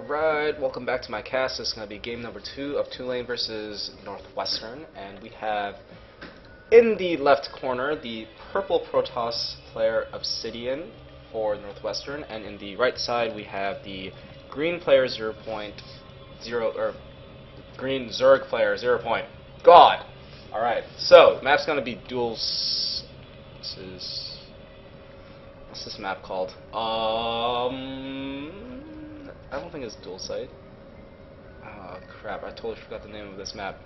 Alright, welcome back to my cast. This is going to be game number 2 of Tulane versus Northwestern, and we have in the left corner the purple Protoss player ObsiDiaN for Northwestern, and in the right side we have the green player green Zerg player ZeroPoint. God! Alright, so map's going to be what's this map called? I don't think it's dual site. Oh crap, I totally forgot the name of this map.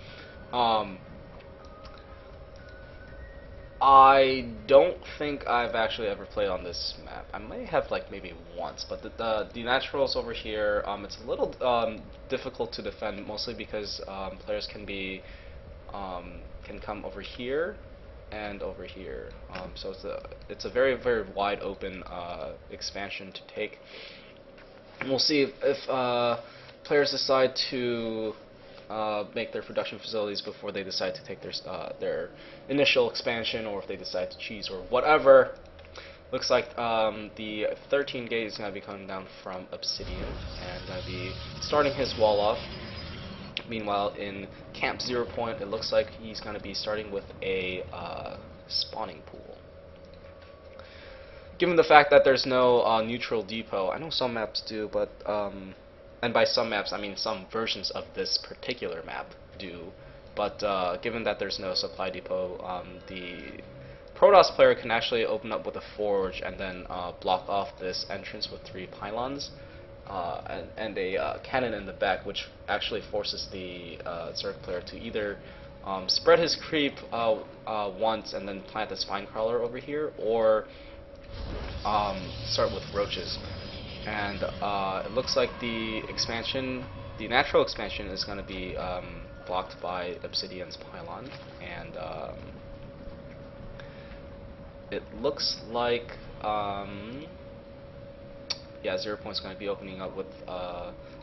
I don't think I've actually ever played on this map. I may have like maybe once, but the naturals over here, it's a little difficult to defend, mostly because players can come over here and over here. So it's a very wide open expansion to take. We'll see if players decide to make their production facilities before they decide to take their initial expansion, or if they decide to cheese or whatever. Looks like the 13 gate is going to be coming down from ObsiDiaN and going to be starting his wall off. Meanwhile, in Camp ZeroPoint, it looks like he's going to be starting with a spawning pool. Given the fact that there's no neutral depot, I know some maps do, but and by some maps I mean some versions of this particular map do, but given that there's no supply depot, the Protoss player can actually open up with a forge and then block off this entrance with 3 pylons and a cannon in the back, which actually forces the Zerg player to either spread his creep once and then plant a spine crawler over here, or start with roaches. And it looks like the natural expansion is going to be blocked by ObsiDiaN's pylon, and it looks like ZeroPoint's going to be opening up with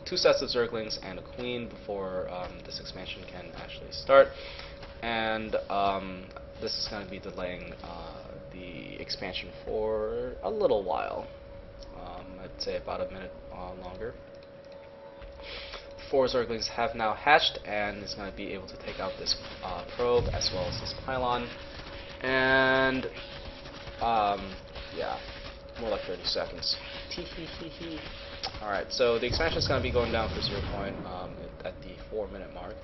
2 sets of Zerglings and a queen before this expansion can actually start, and this is going to be delaying the expansion for a little while. I'd say about a minute longer. 4 Zerglings have now hatched, and is going to be able to take out this probe as well as this pylon. And yeah, more like 30 seconds. Alright, so the expansion is going to be going down for ZeroPoint at the 4-minute mark,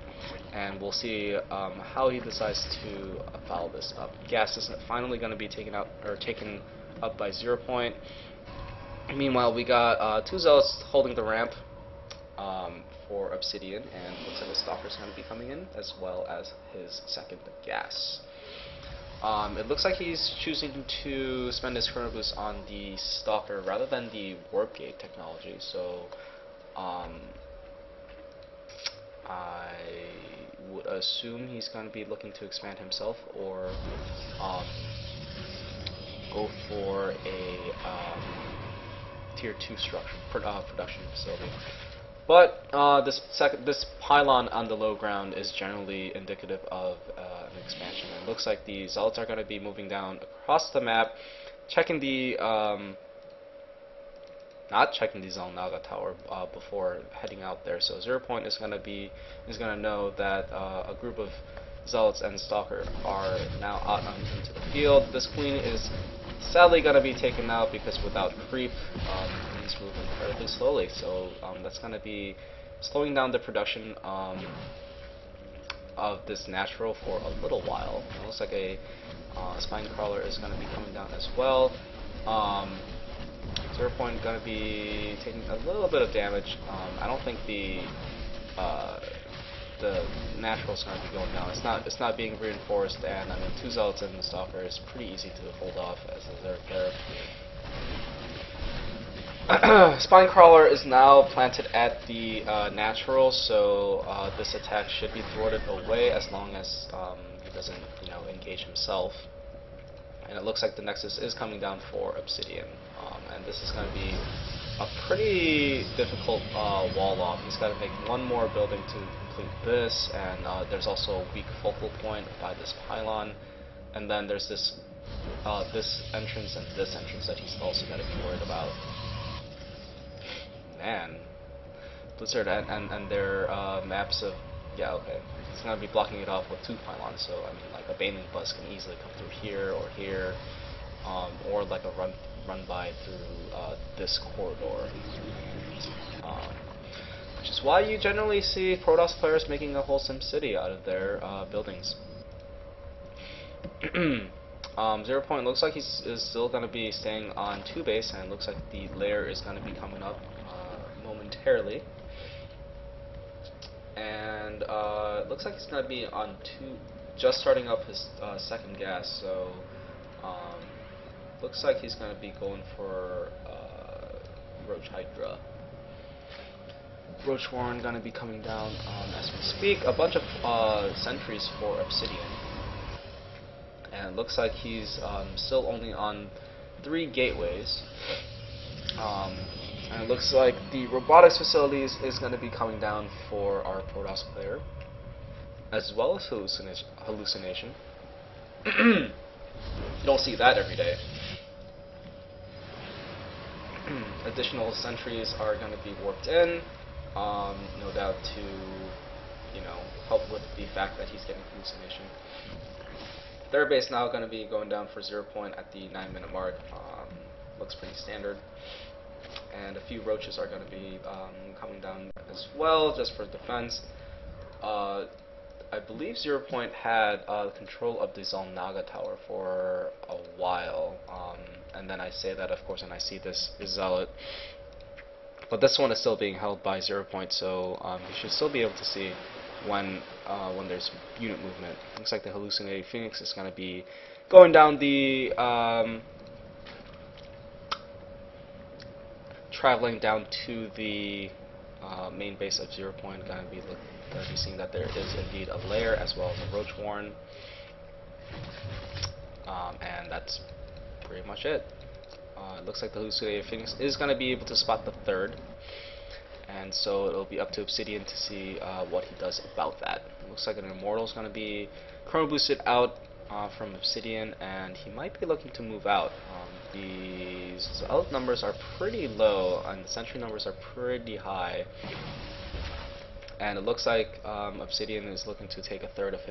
and we'll see how he decides to follow this up. Gas is finally going to be taken up by ZeroPoint. Meanwhile, we got 2 Zealots holding the ramp for ObsiDiaN, and looks like a Stalker's going to be coming in, as well as his second gas. It looks like he's choosing to spend his Chrono Boost on the Stalker rather than the Warp Gate technology, so I would assume he's going to be looking to expand himself, or go for a Tier 2 production facility. But this pylon on the low ground is generally indicative of an expansion. It looks like the Zealots are going to be moving down across the map, checking the not checking the Zelnaga tower before heading out there. So ZeroPoint is going to know that a group of Zealots and Stalker are now out into the field. This queen is sadly going to be taken out because without creep, things move incredibly slowly. So that's going to be slowing down the production of this natural for a little while. It looks like a spine crawler is going to be coming down as well. ZeroPoint going to be taking a little bit of damage. I don't think the natural is going to be going down. It's not being reinforced, and I mean 2 Zealots and the Stalker is pretty easy to hold off as a Zerg player. Spine Crawler is now planted at the natural, so this attack should be thwarted away as long as he doesn't engage himself. And it looks like the Nexus is coming down for ObsiDiaN, and this is going to be a pretty difficult wall off. He's got to make 1 more building to complete this, and there's also a weak focal point by this pylon, and then there's this entrance and this entrance that he's also got to be worried about. Man, Blizzard and their maps of, yeah, okay. It's going to be blocking it off with 2 pylons, so I mean, like a Baneling bus can easily come through here, or like a run by through this corridor. Which is why you generally see Protoss players making a whole SimCity out of their buildings. ZeroPoint looks like is still going to be staying on 2 base, and it looks like the lair is going to be coming up momentarily. And it looks like he's going to be on 2, just starting up his second gas, so looks like he's going to be going for Roach Hydra. Roach Warren going to be coming down as we speak. A bunch of sentries for ObsiDiaN. And it looks like he's still only on 3 gateways. And it looks like the robotics facilities is going to be coming down for our Protoss player, as well as hallucination. You don't see that every day. Additional sentries are going to be warped in, no doubt to, you know, help with the fact that he's getting hallucination. Third base now going to be going down for ZeroPoint at the 9-minute mark. Looks pretty standard. And a few roaches are going to be coming down as well, just for defense. I believe ZeroPoint had control of the Zalnaga tower for a while, and then I say that, of course, and I see this Zealot. But this one is still being held by ZeroPoint, so you should still be able to see when there's unit movement. Looks like the hallucinated Phoenix is going to be going down the traveling down to the main base of ZeroPoint. Going to be seeing that there is indeed a lair as well as a Roach Warren, and that's pretty much it. It looks like the hallucinated Phoenix is going to be able to spot the 3rd. And so it'll be up to ObsiDiaN to see what he does about that. It looks like an Immortal is going to be chrono boosted out from ObsiDiaN, and he might be looking to move out. The Zealot numbers are pretty low, and the Sentry numbers are pretty high. And it looks like ObsiDiaN is looking to take a 3rd of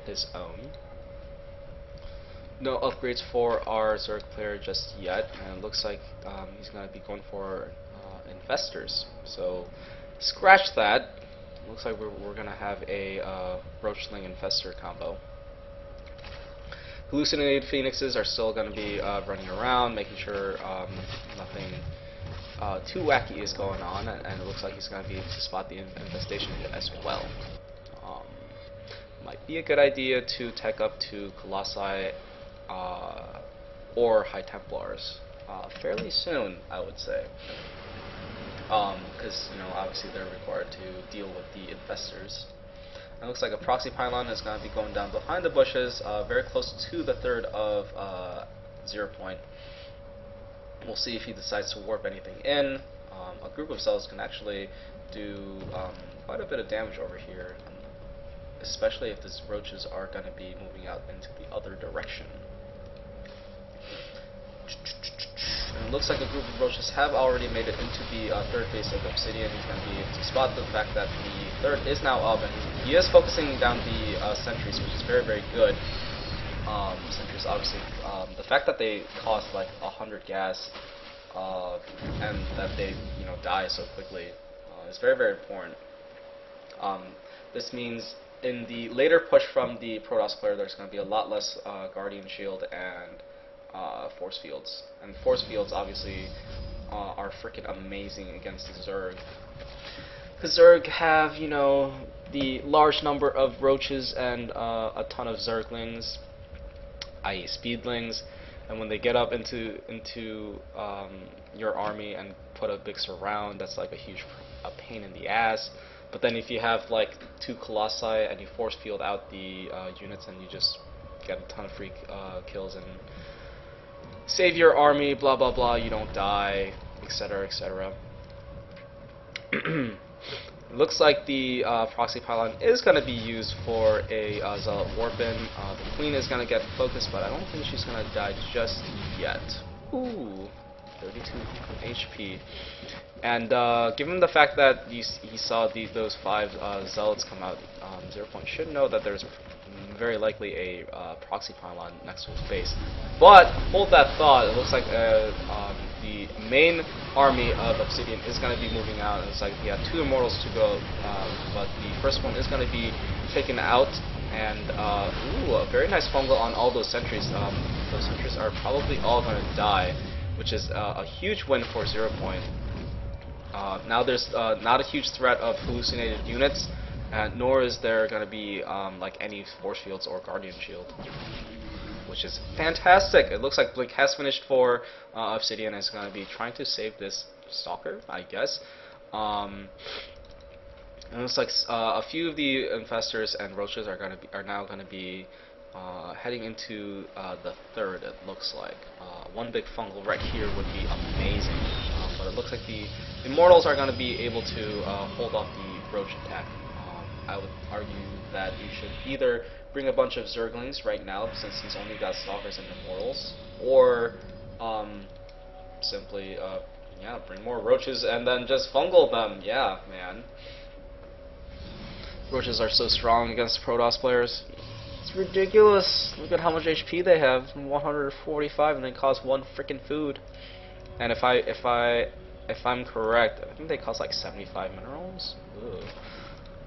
his own. No upgrades for our Zerg player just yet, and it looks like he's going to be going for Infestors. So scratch that. Looks like we're going to have a Roachling Infestor combo. Hallucinated Phoenixes are still going to be running around, making sure nothing too wacky is going on, and it looks like he's going to be able to spot the infestation as well. Might be a good idea to tech up to Colossi or High Templars fairly soon, I would say, because obviously they're required to deal with the infestors. It looks like a proxy pylon is going to be going down behind the bushes, very close to the 3rd of ZeroPoint. We'll see if he decides to warp anything in. A group of cells can actually do quite a bit of damage over here, especially if these roaches are going to be moving out into the other direction. And it looks like a group of roaches have already made it into the 3rd base of ObsiDiaN. He's going to be able to spot the fact that the 3rd is now up, and he is focusing down the sentries, which is very, very good. Sentries, obviously, the fact that they cost like 100 gas and that they die so quickly is very, very important. This means in the later push from the Protoss player, there's going to be a lot less Guardian Shield and Force Fields. And Force Fields obviously are freaking amazing against the Zerg. Because Zerg have, the large number of roaches and a ton of Zerglings, i.e. speedlings, and when they get up into your army and put a big surround, that's like a pain in the ass. But then if you have like 2 Colossi and you force field out the units, and you just get a ton of free kills and save your army, blah blah blah, you don't die, etc., etc. Looks like the proxy pylon is going to be used for a Zealot warp-in. The Queen is going to get focused, but I don't think she's going to die just yet. Ooh, 32 HP. And given the fact that he saw those 5 zealots come out, ZeroPoint should know that there's very likely a proxy pylon next to his base. But hold that thought. It looks like the main army of ObsiDiaN is going to be moving out. It's like he had 2 immortals to go, but the first one is going to be taken out. And ooh, a very nice fungal on all those sentries. Those sentries are probably all going to die, which is a huge win for ZeroPoint. Now there's not a huge threat of hallucinated units, nor is there going to be like any force fields or guardian shield, which is fantastic. It looks like Blink has finished for ObsiDiaN, is going to be trying to save this Stalker, I guess. And it looks like a few of the infestors and roaches are now going to be heading into the third. It looks like one big fungal right here would be amazing, but it looks like the immortals are going to be able to hold off the roach attack. I would argue that you should either bring a bunch of zerglings right now, since he's only got stalkers and immortals, or simply yeah, bring more roaches and then just fungal them. Yeah, man. Roaches are so strong against Protoss players. It's ridiculous. Look at how much HP they have, 145, and they cost 1 freaking food. And if I'm correct, I think they cost like 75 minerals. Ugh.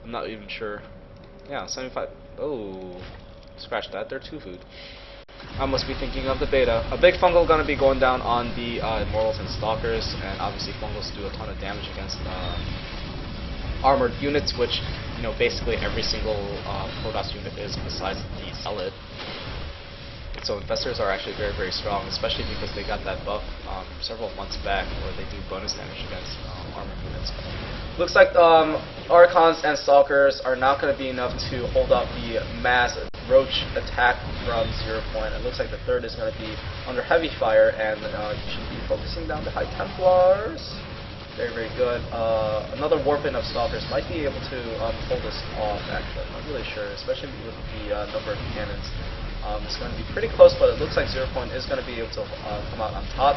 I'm not even sure. Yeah, 75. Oh, scratch that. They're 2 food. I must be thinking of the beta. A big fungal gonna be going down on the immortals and stalkers, and obviously fungals do a ton of damage against armored units, which, you know, basically every single Protoss unit is, besides the Zealot. So infestors are actually very, very strong, especially because they got that buff several months back where they do bonus damage against armored units. Looks like Archons and Stalkers are not going to be enough to hold off the mass roach attack from ZeroPoint. It looks like the third is going to be under heavy fire, and you should be focusing down the High Templars. Very, very good. Another Warpin of Stalkers might be able to pull this off, actually. I'm not really sure, especially with the number of cannons. It's going to be pretty close, but it looks like ZeroPoint is going to be able to come out on top.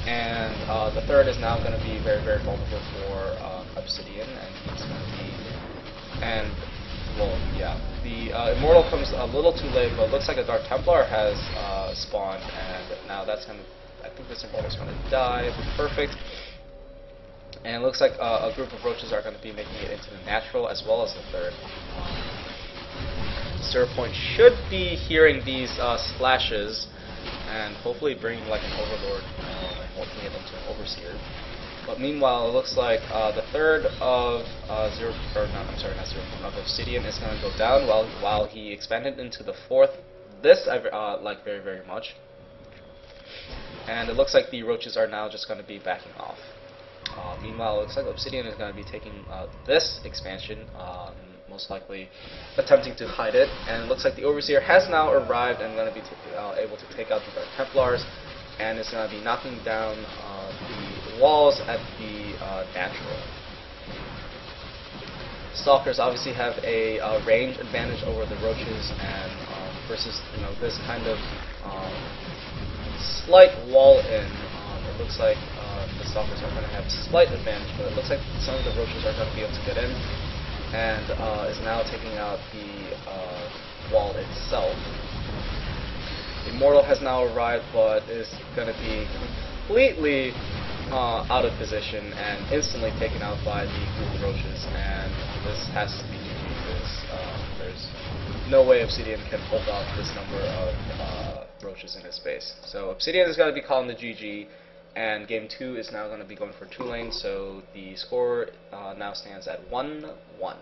And the third is now going to be very, very vulnerable for ObsiDiaN, and he's going to be... And, well, yeah. The Immortal comes a little too late, but it looks like a Dark Templar has spawned, and now that's going to... I think this Immortal is going to die. Perfect. And it looks like a group of roaches are going to be making it into the natural as well as the third. ZeroPoint should be hearing these splashes and hopefully bringing like an Overlord and ulting it into an Overseer. But meanwhile, it looks like the third of of ObsiDiaN is going to go down while he expanded into the fourth. This I like very, very much. And it looks like the roaches are now just going to be backing off. Meanwhile, it looks like ObsiDiaN is going to be taking this expansion, most likely attempting to hide it. And it looks like the Overseer has now arrived and going to be able to take out the Dark Templars, and is going to be knocking down the walls at the natural. Stalkers obviously have a range advantage over the roaches, and versus this kind of slight wall in, it looks like the Stalkers are going to have slight advantage, but it looks like some of the roaches are going to be able to get in, and is now taking out the wall itself. The Immortal has now arrived, but is going to be completely out of position and instantly taken out by the group of roaches, and this has to be because there's no way ObsiDiaN can hold off this number of roaches in his base. So ObsiDiaN is going to be calling the GG, and game 2 is now going to be going for 2 lanes, so the score now stands at 1-1.